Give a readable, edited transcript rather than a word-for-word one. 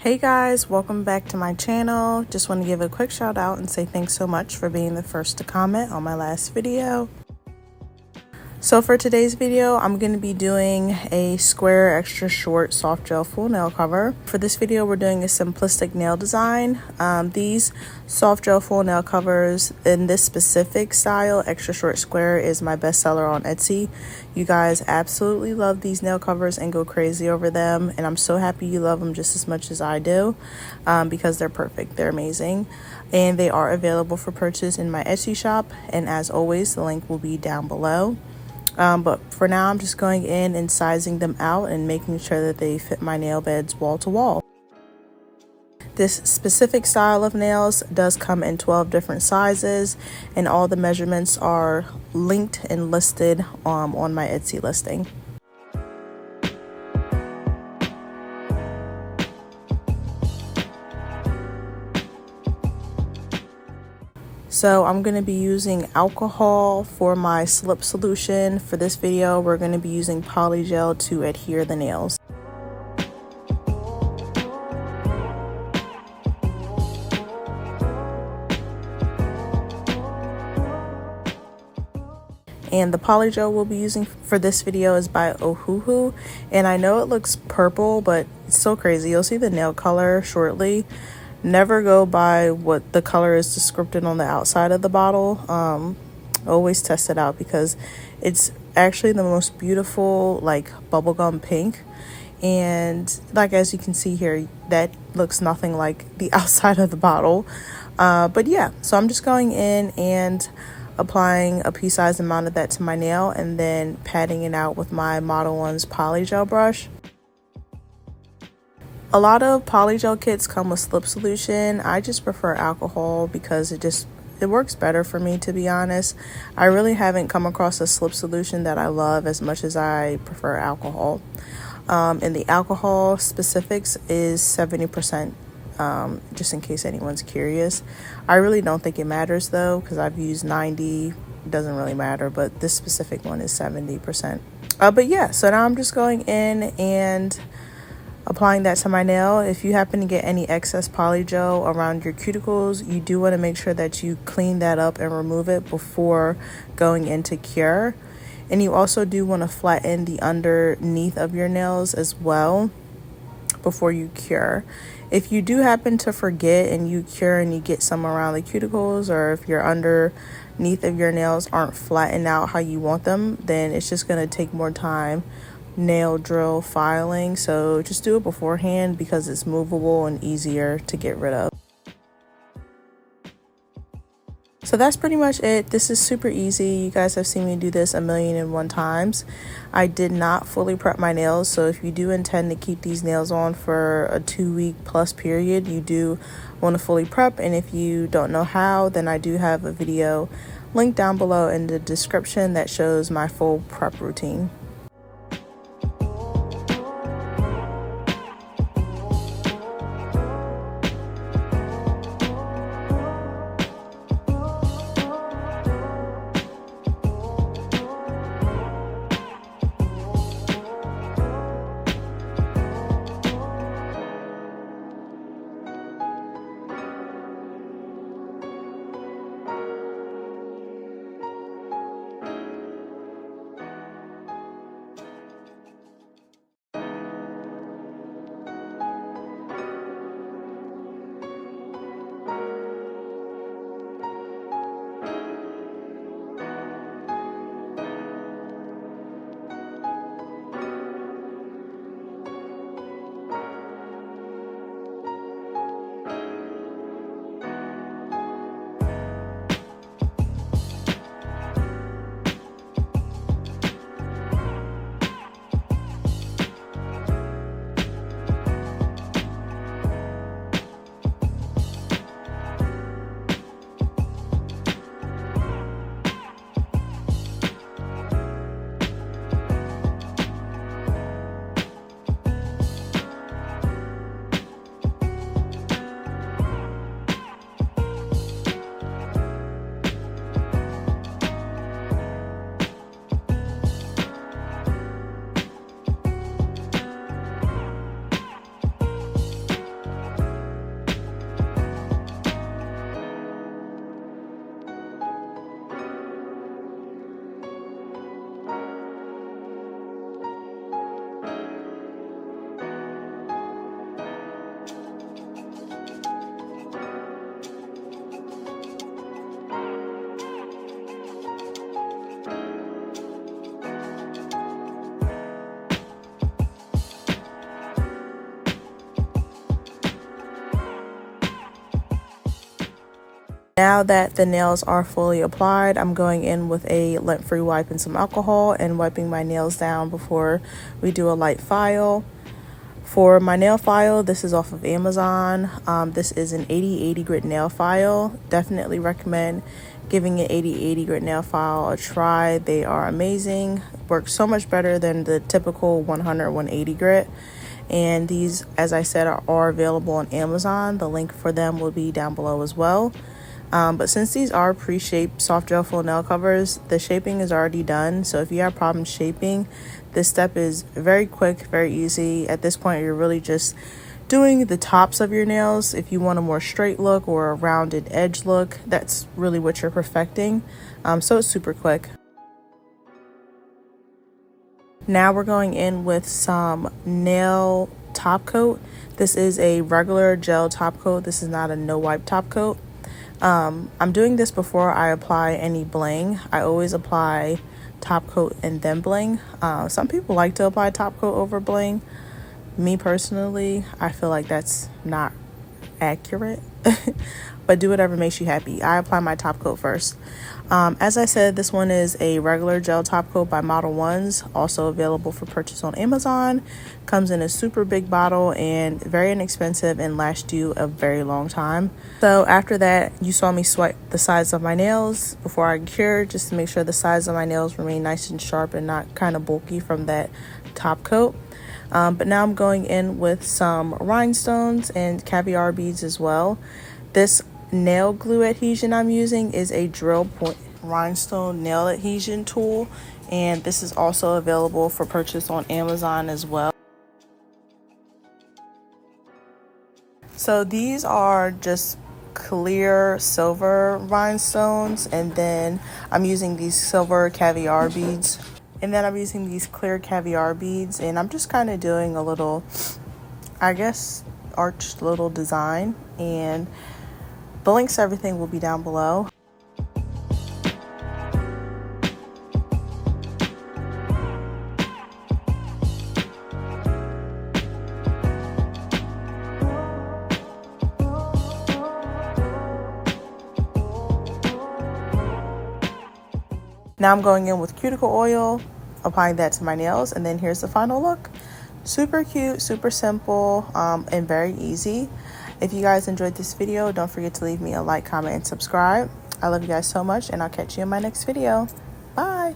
Hey guys, welcome back to my channel. Just want to give a quick shout out and say thanks so much for being the first to comment on my last video. So for today's video, I'm going to be doing a square extra short soft gel full nail cover. For this video, we're doing a simplistic nail design. These soft gel full nail covers in this specific style, extra short square, is my bestseller on Etsy. You guys absolutely love these nail covers and go crazy over them, and I'm so happy you love them just as much as I do, because they're perfect. They're amazing, and they are available for purchase in my Etsy shop, and as always, the link will be down below. But for now, I'm just going in and sizing them out and making sure that they fit my nail beds wall to wall. This specific style of nails does come in 12 different sizes, and all the measurements are linked and listed on my Etsy listing. So I'm going to be using alcohol for my slip solution. For this video, we're going to be using Polygel to adhere the nails. And the Polygel we'll be using for this video is by Ohuhu. And I know it looks purple, but it's so crazy. You'll see the nail color shortly. Never go by what the color is described on the outside of the bottle. Always test it out, because it's actually the most beautiful, like, bubblegum pink. And like, as you can see here, that looks nothing like the outside of the bottle. But yeah, so I'm just going in and applying a pea-sized amount of that to my nail, and then patting it out with my Model 1's Polygel brush. A lot of Polygel kits come with slip solution. I just prefer alcohol because it works better for me, to be honest. I really haven't come across a slip solution that I love as much as I prefer alcohol. And the alcohol specifics is 70%, just in case anyone's curious. I really don't think it matters though, because I've used 90. It doesn't really matter, but this specific one is 70%. But yeah, so now I'm just going in and applying that to my nail. If you happen to get any excess Polygel around your cuticles, you do want to make sure that you clean that up and remove it before going into cure. And you also do want to flatten the underneath of your nails as well before you cure. If you do happen to forget and you cure and you get some around the cuticles, or if your underneath of your nails aren't flattened out how you want them, then it's just going to take more time nail drill filing. So just do it beforehand, because it's movable and easier to get rid of. So that's pretty much it. This is super easy. You guys have seen me do this 1,000,001 times. I did not fully prep my nails, so if you do intend to keep these nails on for a 2-week plus period, you do want to fully prep. And if you don't know how, then I do have a video linked down below in the description that shows my full prep routine. Now that the nails are fully applied, I'm going in with a lint-free wipe and some alcohol and wiping my nails down before we do a light file. For my nail file, this is off of Amazon. This is an 80/80 grit nail file. Definitely recommend giving an 80/80 grit nail file a try. They are amazing. Work so much better than the typical 100/180 grit. And these, as I said, are available on Amazon. The link for them will be down below as well. But since these are pre-shaped soft gel full nail covers, the shaping is already done. So if you have problems shaping, this step is very quick, very easy. At this point, you're really just doing the tops of your nails. If you want a more straight look or a rounded edge look, that's really what you're perfecting. So it's super quick. Now we're going in with some nail top coat. This is a regular gel top coat. This is not a no wipe top coat. I'm doing this before I apply any bling. I always apply top coat and then bling. Some people like to apply top coat over bling. Me personally, I feel like that's not accurate. But do whatever makes you happy. I apply my top coat first. As I said, this one is a regular gel top coat by Model Ones, also available for purchase on Amazon. Comes in a super big bottle and very inexpensive and lasts you a very long time. So after that, you saw me swipe the sides of my nails before I cure, just to make sure the sides of my nails remain nice and sharp and not kind of bulky from that top coat. But now I'm going in with some rhinestones and caviar beads as well. This nail glue adhesion I'm using is a drill point rhinestone nail adhesion tool, and this is also available for purchase on Amazon as well. So these are just clear silver rhinestones, and then I'm using these silver caviar beads. And then I'm using these clear caviar beads, and I'm just kind of doing a little, I guess, arched little design. And the links to everything will be down below. Now I'm going in with cuticle oil, applying that to my nails, and then here's the final look. Super cute, super simple, and very easy. If you guys enjoyed this video, don't forget to leave me a like, comment, and subscribe. I love you guys so much, and I'll catch you in my next video. Bye!